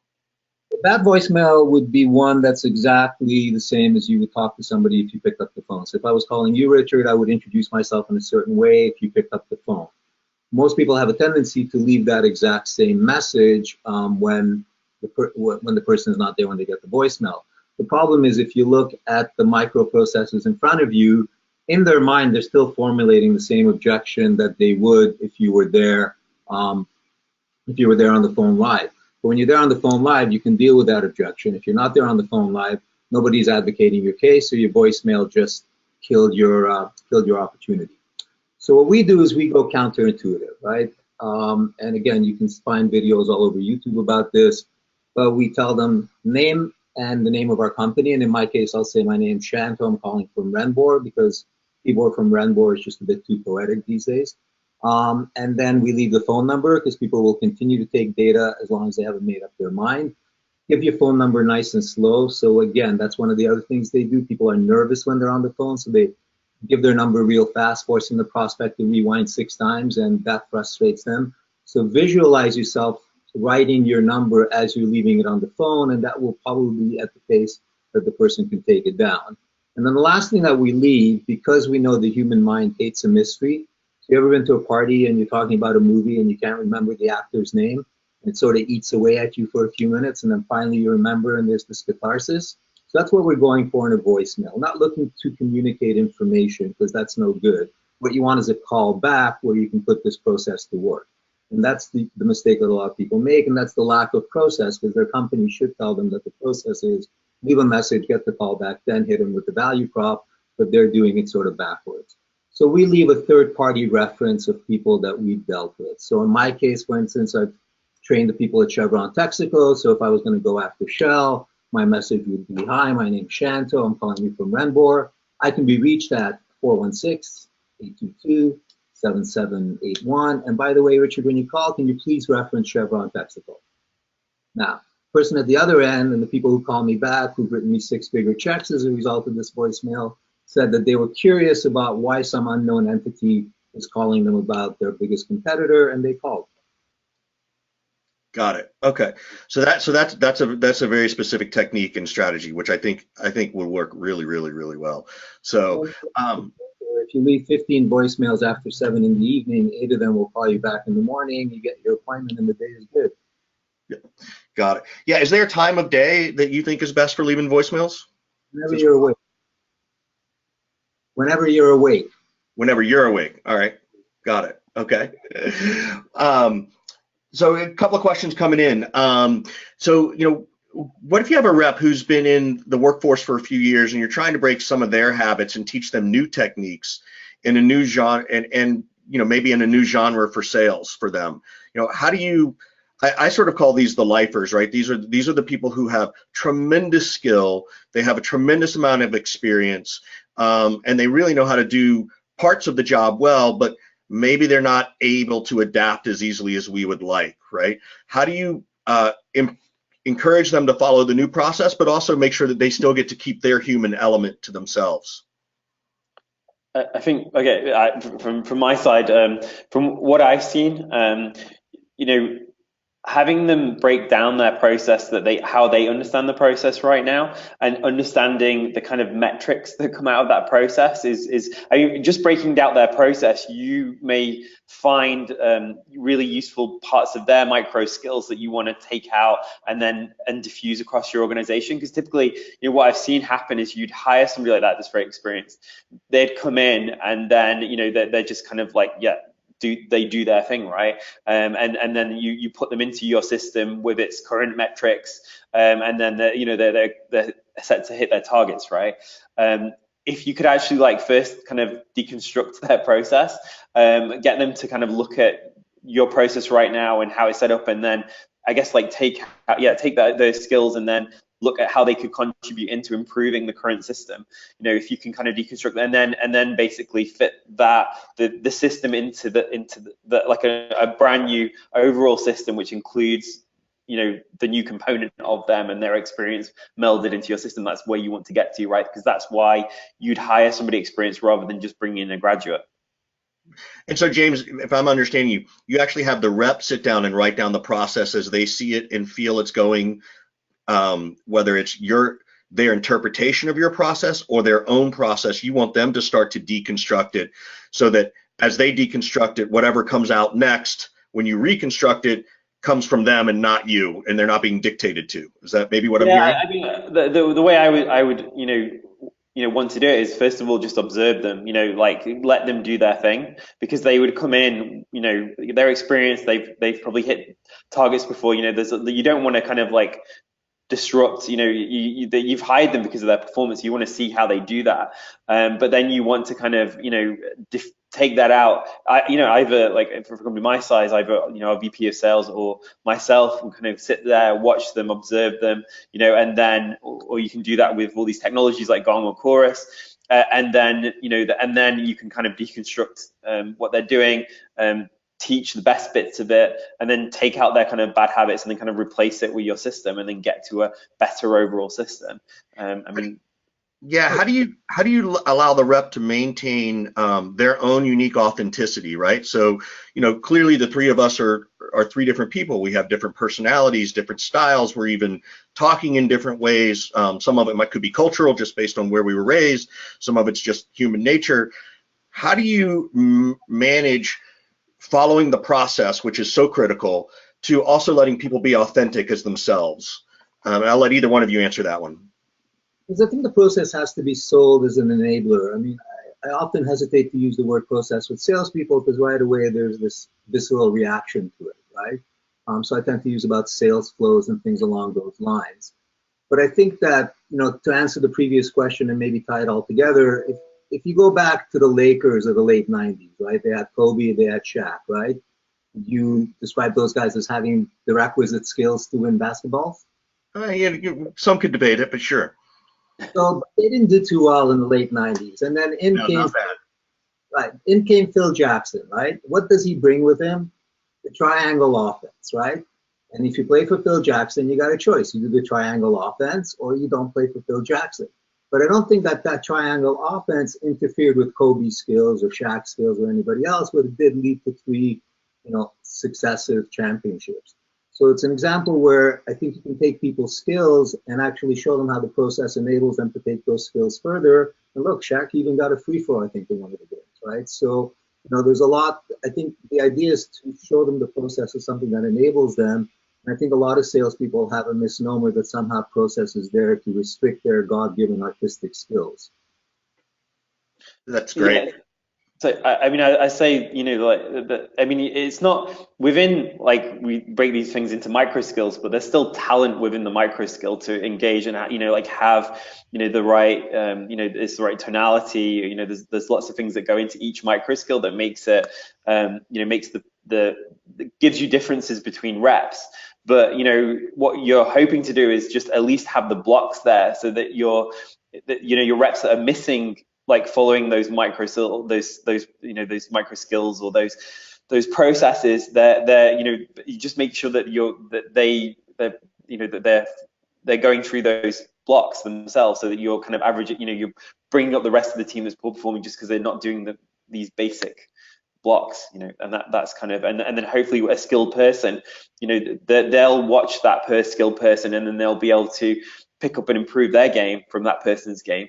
A bad voicemail would be one that's exactly the same as you would talk to somebody if you picked up the phone. So if I was calling you, Richard, I would introduce myself in a certain way if you picked up the phone. Most people have a tendency to leave that exact same message when the person is not there when they get the voicemail. The problem is if you look at the microprocessors in front of you, in their mind, they're still formulating the same objection that they would if you were there on the phone live. But when you're there on the phone live, you can deal with that objection. If you're not there on the phone live, nobody's advocating your case, so your voicemail just killed your opportunity. So what we do is we go counterintuitive, right? And again, you can find videos all over YouTube about this, but we tell them name and the name of our company. And in my case, I'll say my name's Shanto. I'm calling from Renbor because people from Renbor is just a bit too poetic these days. And then we leave the phone number because people will continue to take data as long as they haven't made up their mind. Give your phone number nice and slow. So again, that's one of the other things they do. People are nervous when they're on the phone, so they give their number real fast, forcing the prospect to rewind 6 times, and that frustrates them. So visualize yourself writing your number as you're leaving it on the phone, and that will probably be at the pace that the person can take it down. And then the last thing that we leave, because we know the human mind hates a mystery. So you ever been to a party and you're talking about a movie and you can't remember the actor's name? It sort of eats away at you for a few minutes, and then finally you remember, and there's this catharsis. So that's what we're going for in a voicemail. Not looking to communicate information, because that's no good. What you want is a call back where you can put this process to work. And that's the mistake that a lot of people make, and that's the lack of process, because their company should tell them that the process is leave a message, get the call back, then hit them with the value prop, but they're doing it sort of backwards. So we leave a third-party reference of people that we've dealt with. So in my case, for instance, I've trained the people at Chevron Texaco, so if I was going to go after Shell, my message would be, hi, my name's Shanto, I'm calling you from Renbor. I can be reached at 416-822-7781. And by the way, Richard, when you call, can you please reference Chevron Texaco? Now, person at the other end, and the people who call me back, who've written me 6-figure checks as a result of this voicemail, said that they were curious about why some unknown entity is calling them about their biggest competitor, and they called. Got it. Okay. So that's a very specific technique and strategy, which I think will work really, really, really well. So if you leave 15 voicemails after 7 in the evening, 8 of them will call you back in the morning. You get your appointment, and the day is good. Yeah. Got it. Yeah. Is there a time of day that you think is best for leaving voicemails? Whenever you're awake. Whenever you're awake. Whenever you're awake. All right. Got it. Okay. So a couple of questions coming in. So, what if you have a rep who's been in the workforce for a few years and you're trying to break some of their habits and teach them new techniques in a new genre and maybe in a new genre for sales for them? How do you, I sort of call these the lifers, right? These are the people who have tremendous skill. They have a tremendous amount of experience, and they really know how to do parts of the job well, but maybe they're not able to adapt as easily as we would like, right? How do you encourage them to follow the new process, but also make sure that they still get to keep their human element to themselves? I think, okay, from my side, from what I've seen, having them break down their process, how they understand the process right now, and understanding the kind of metrics that come out of that process is just breaking down their process. You may find really useful parts of their micro skills that you want to take out and diffuse across your organization. Because typically, what I've seen happen is you'd hire somebody like that that's very experienced. They'd come in and then they're just kind of like, yeah, they do their thing, right? And then you put them into your system with its current metrics, and then they're set to hit their targets, right? If you could actually first kind of deconstruct their process, get them to kind of look at your process right now and how it's set up, and then I guess take those skills and then look at how they could contribute into improving the current system. If you can kind of deconstruct and then basically fit the system into the like a brand new overall system, which includes the new component of them and their experience melded into your system. That's where you want to get to, right? Because that's why you'd hire somebody experienced rather than just bring in a graduate. And so, James, if I'm understanding you, you actually have the rep sit down and write down the process as they see it and feel it's going. Whether it's their interpretation of your process or their own process, you want them to start to deconstruct it so that as they deconstruct it, whatever comes out next when you reconstruct it comes from them and not you, and they're not being dictated to. Is that maybe what I'm hearing? I mean, the way I would want to do it is, first of all, just observe them, let them do their thing, because they would come in, their experience, they've probably hit targets before, you don't want to kind of disrupt, you've hired them because of their performance. You want to see how they do that, but then you want to kind of take that out. Either for a company my size, either a VP of sales or myself will kind of sit there, watch them, observe them, and then or you can do that with all these technologies like Gong or Chorus, and then you can kind of deconstruct what they're doing, teach the best bits of it, and then take out their kind of bad habits and then kind of replace it with your system and then get to a better overall system. Yeah, how do you allow the rep to maintain their own unique authenticity, right? So, clearly the three of us are three different people. We have different personalities, different styles. We're even talking in different ways. Some of it could be cultural, just based on where we were raised. Some of it's just human nature. How do you manage following the process, which is so critical, to also letting people be authentic as themselves? And I'll let either one of you answer that one. Because I think the process has to be sold as an enabler. I mean, I often hesitate to use the word process with salespeople because right away there's this visceral reaction to it, right? So I tend to use about sales flows and things along those lines. But I think that, to answer the previous question and maybe tie it all together, if you go back to the Lakers of the late 90s, right? They had Kobe, they had Shaq, right? You describe those guys as having the requisite skills to win basketballs? Yeah, some could debate it, but sure. So they didn't do too well in the late 90s. And then Not bad. Right, in came Phil Jackson, right? What does he bring with him? The triangle offense, right? And if you play for Phil Jackson, you got a choice. You do the triangle offense or you don't play for Phil Jackson. But I don't think that triangle offense interfered with Kobe's skills or Shaq's skills or anybody else, but it did lead to 3, successive championships. So it's an example where I think you can take people's skills and actually show them how the process enables them to take those skills further. And look, Shaq even got a free throw, I think, in one of the games, right? So, there's a lot. I think the idea is to show them the process is something that enables them. And I think a lot of salespeople have a misnomer that somehow process is there to restrict their God-given artistic skills. That's great. Yeah. So I say, it's not within, like, we break these things into micro skills, but there's still talent within the micro skill to engage and have the right it's the right tonality. There's lots of things that go into each micro skill that makes it makes the gives you differences between reps. But what you're hoping to do is just at least have the blocks there so that your reps that are missing, like following those micro those micro skills or those processes, you just make sure that they're going through those blocks themselves, so that you're kind of averaging, you're bringing up the rest of the team that's poor performing just because they're not doing these basic blocks, and that's kind of, and then hopefully a skilled person, they'll watch that skilled person, and then they'll be able to pick up and improve their game from that person's game.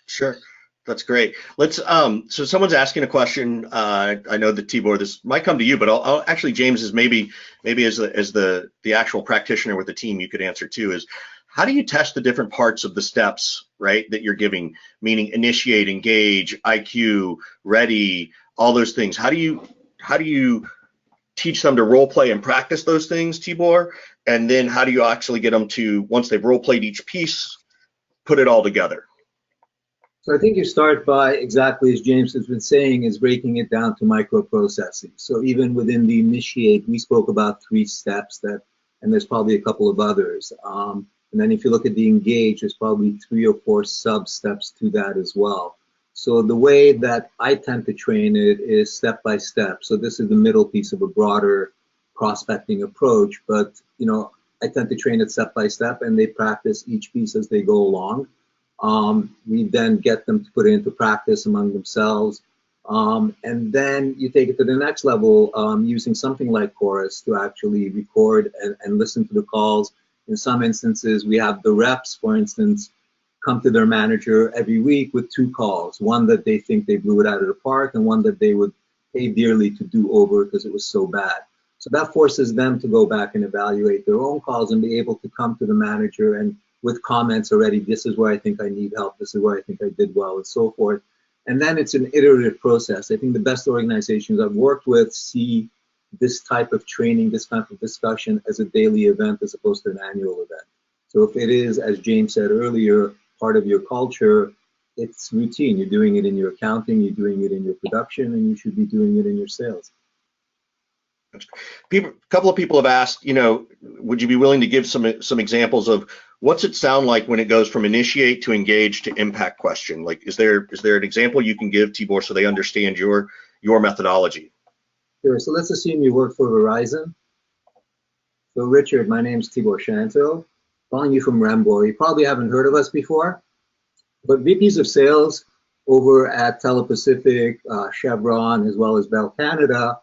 Sure. That's great. Let's so someone's asking a question. I know that Tibor, this might come to you, but I'll actually, James, is maybe as the actual practitioner with the team, you could answer too, is how do you test the different parts of the steps, right, that you're giving, meaning initiate, engage, IQ, ready, all those things. How do you teach them to role play and practice those things, Tibor? And then how do you actually get them to, once they've role played each piece, put it all together? So I think you start by, exactly as James has been saying, is breaking it down to microprocessing. So even within the initiate, we spoke about 3 steps and there's probably a couple of others. And then if you look at the engage, there's probably 3 or 4 sub steps to that as well. So the way that I tend to train it is step by step. So this is the middle piece of a broader prospecting approach, but I tend to train it step by step, and they practice each piece as they go along. We then get them to put it into practice among themselves. And then you take it to the next level using something like Chorus to actually record and listen to the calls. In some instances, we have the reps, for instance, come to their manager every week with 2 calls, one that they think they blew it out of the park and one that they would pay dearly to do over because it was so bad. So that forces them to go back and evaluate their own calls and be able to come to the manager and with comments already, this is where I think I need help, this is where I think I did well, and so forth. And then it's an iterative process. I think the best organizations I've worked with see this type of training, this type of discussion as a daily event as opposed to an annual event. So if it is, as James said earlier, part of your culture, it's routine. You're doing it in your accounting, you're doing it in your production, and you should be doing it in your sales. A couple of people have asked, would you be willing to give some examples of what's it sound like when it goes from initiate to engage to impact question? Like, is there an example you can give, Tibor, so they understand your methodology? Sure. So let's assume you work for Verizon. So Richard, my name's Tibor Shanto, calling you from Rembor. You probably haven't heard of us before, but VPs of sales over at Telepacific, Chevron, as well as Bell Canada,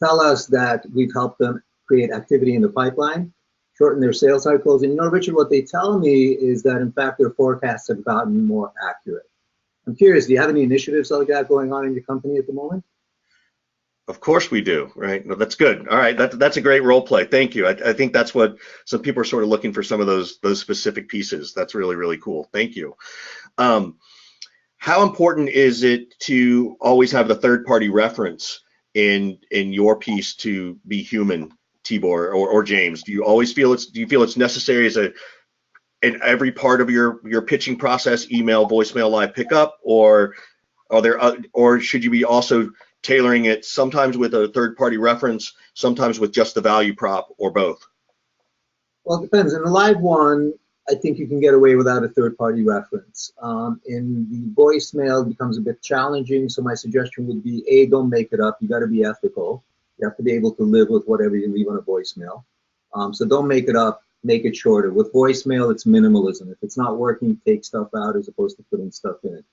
tell us that we've helped them create activity in the pipeline, shorten their sales cycles. And Richard, what they tell me is that, in fact, their forecasts have gotten more accurate. I'm curious, do you have any initiatives like that going on in your company at the moment? Of course we do, right? No, that's good. All right, that's a great role play. Thank you. I think that's what some people are sort of looking for, some of those specific pieces. That's really, really cool. Thank you. How important is it to always have the third-party reference in your piece to be human, Tibor or James? Do you always feel it's necessary as a in every part of your pitching process, email, voicemail, live pickup, or are there or should you be also tailoring it sometimes with a third-party reference, sometimes with just the value prop, or both? Well, it depends. In a live one, I think you can get away without a third-party reference. In the voicemail, it becomes a bit challenging. So my suggestion would be, A, don't make it up. You got to be ethical. You have to be able to live with whatever you leave on a voicemail. So don't make it up. Make it shorter. With voicemail, it's minimalism. If it's not working, take stuff out as opposed to putting stuff in it.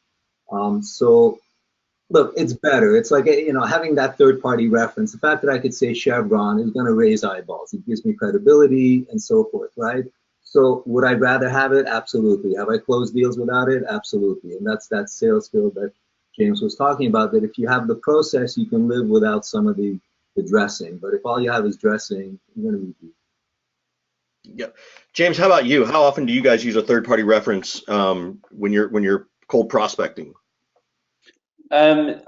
So look, it's better. It's like, having that third-party reference. The fact that I could say Chevron is going to raise eyeballs. It gives me credibility and so forth, right? So would I rather have it? Absolutely. Have I closed deals without it? Absolutely. And that's that sales skill that James was talking about, that if you have the process, you can live without some of the dressing. But if all you have is dressing, you're going to be beat. Yeah. James, how about you? How often do you guys use a third-party reference when you're cold prospecting? Yeah,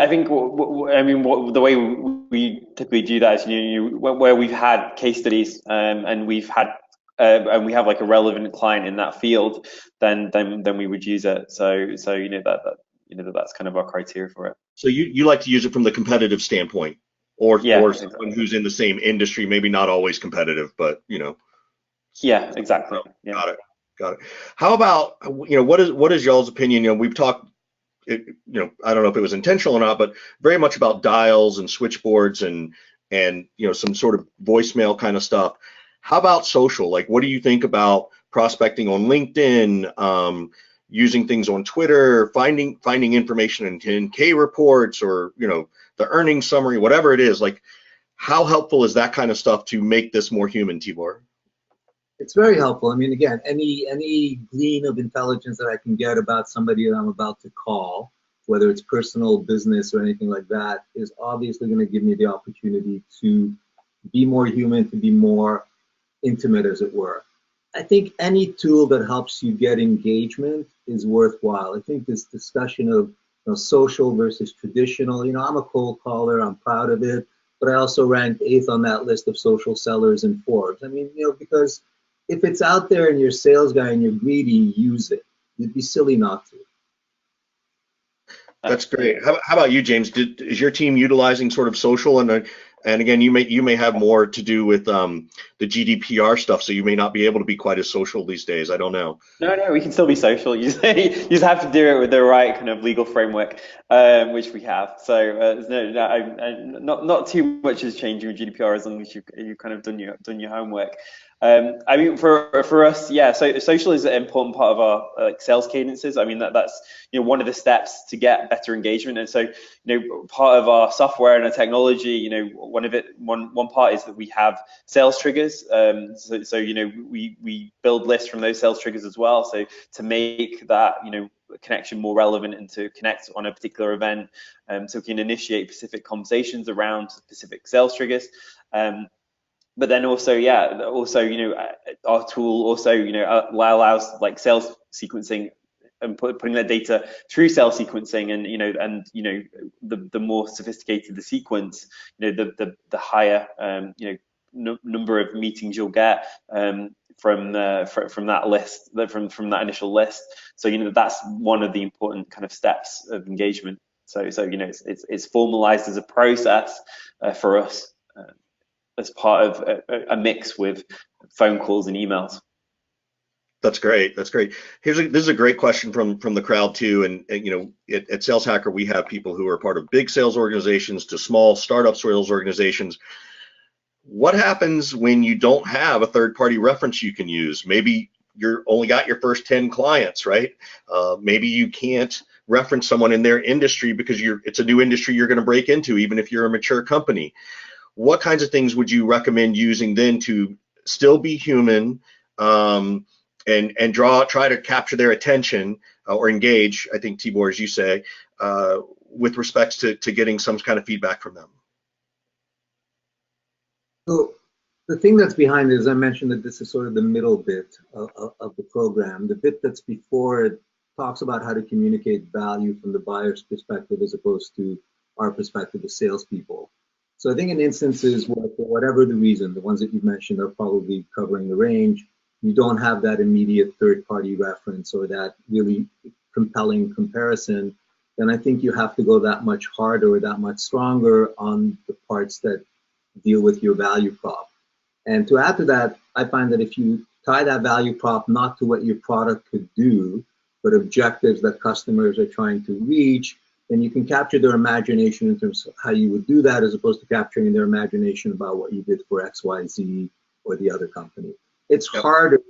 I think the way we typically do that is where we've had case studies and we have like a relevant client in that field, then we would use it. So that's kind of our criteria for it. So you like to use it from the competitive standpoint, or Yeah, someone who's in the same industry, maybe not always competitive, but Yeah, exactly. Yeah. Got it. How about what is y'all's opinion? We've talked. I don't know if it was intentional or not, but very much about dials and switchboards and some sort of voicemail kind of stuff. How about social? Like, what do you think about prospecting on LinkedIn, using things on Twitter, finding information in 10K reports, or the earnings summary, whatever it is? Like, how helpful is that kind of stuff to make this more human, Tibor? It's very helpful. I mean, again, any glean of intelligence that I can get about somebody that I'm about to call, whether it's personal, business, or anything like that, is obviously going to give me the opportunity to be more human, to be more intimate, as it were. I think any tool that helps you get engagement is worthwhile. I think this discussion of social versus traditional, I'm a cold caller, I'm proud of it, but I also ranked 8th on that list of social sellers in Forbes. I mean, because if it's out there and you're a sales guy and you're greedy, use it. You'd be silly not to. That's great. How about you, James? Is your team utilizing sort of social? And again, you may have more to do with the GDPR stuff, so you may not be able to be quite as social these days. I don't know. No, we can still be social. You just have to do it with the right kind of legal framework, which we have. So not too much is changing with GDPR as long as you kind of done your homework. I mean, for us, yeah. So social is an important part of our sales cadences. I mean, that's one of the steps to get better engagement. And so part of our software and our technology, one part is that we have sales triggers. So we build lists from those sales triggers as well. So to make that connection more relevant and to connect on a particular event, so we can initiate specific conversations around specific sales triggers. But then also, our tool also, allows like sales sequencing and putting that data through sales sequencing, and the more sophisticated the sequence, the higher number of meetings you'll get from that list, from that initial list. So that's one of the important kind of steps of engagement. So it's formalized as a process for us. As part of a mix with phone calls and emails. That's great. This is a great question from the crowd too. And at Sales Hacker, we have people who are part of big sales organizations to small startup sales organizations. What happens when you don't have a third-party reference you can use? Maybe you're only got your first 10 clients, right? Maybe you can't reference someone in their industry because it's a new industry you're going to break into, even if you're a mature company. What kinds of things would you recommend using then to still be human, and try to capture their attention or engage, I think, Tibor, as you say, with respects to getting some kind of feedback from them? So the thing that's behind it is, I mentioned that this is sort of the middle bit of the program. The bit that's before it talks about how to communicate value from the buyer's perspective as opposed to our perspective as salespeople. So I think in instances where, for whatever the reason, the ones that you've mentioned are probably covering the range, you don't have that immediate third-party reference or that really compelling comparison, then I think you have to go that much harder or that much stronger on the parts that deal with your value prop. And to add to that, I find that if you tie that value prop not to what your product could do, but objectives that customers are trying to reach, then you can capture their imagination in terms of how you would do that, as opposed to capturing their imagination about what you did for XYZ or the other company. It's harder,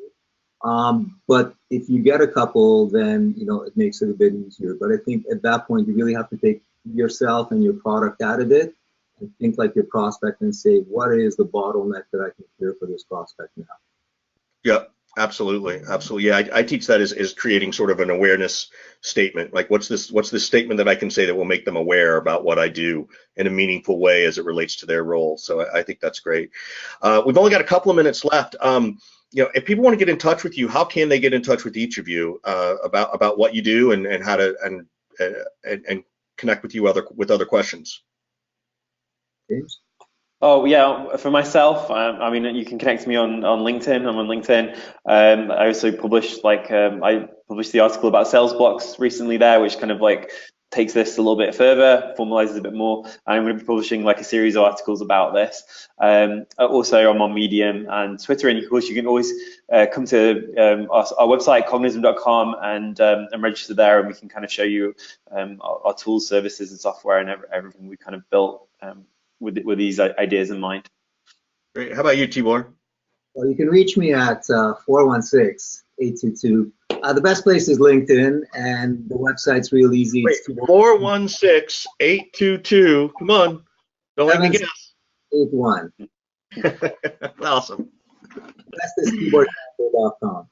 but if you get a couple, then it makes it a bit easier. But I think at that point, you really have to take yourself and your product out of it and think like your prospect and say, what is the bottleneck that I can clear for this prospect now? Yeah, absolutely, absolutely. Yeah, I teach that as creating sort of an awareness statement. Like, what's this statement that I can say that will make them aware about what I do in a meaningful way as it relates to their role. So I think that's great. We've only got a couple of minutes left. If people want to get in touch with you, how can they get in touch with each of you about what you do and how to and connect with you with other questions? James? Oh yeah, for myself, I mean, you can connect me on LinkedIn. I'm on LinkedIn. I also published I published the article about sales blocks recently there, which kind of like takes this a little bit further, formalizes a bit more. And I'm going to be publishing like a series of articles about this. Also, I'm on Medium and Twitter, and of course, you can always come to our website, cognism.com, and register there, and we can kind of show you our tools, services, and software, and everything we kind of built with these ideas in mind. Great. How about you, Tibor? Well, you can reach me at 416-822. The best place is LinkedIn, and the website's real easy. Wait, 416-822. Come on. Don't let me guess. 81. Awesome. Best is keyboardcapital.com.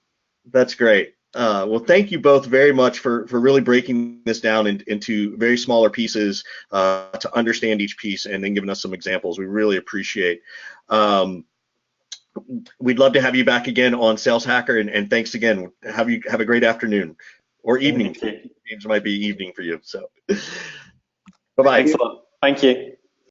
That's great. Well, thank you both very much for really breaking this down into very smaller pieces to understand each piece and then giving us some examples. We really appreciate. We'd love to have you back again on Sales Hacker, and thanks again. Have a great afternoon or evening. It might be evening for you. So, bye-bye. Excellent. Thank you.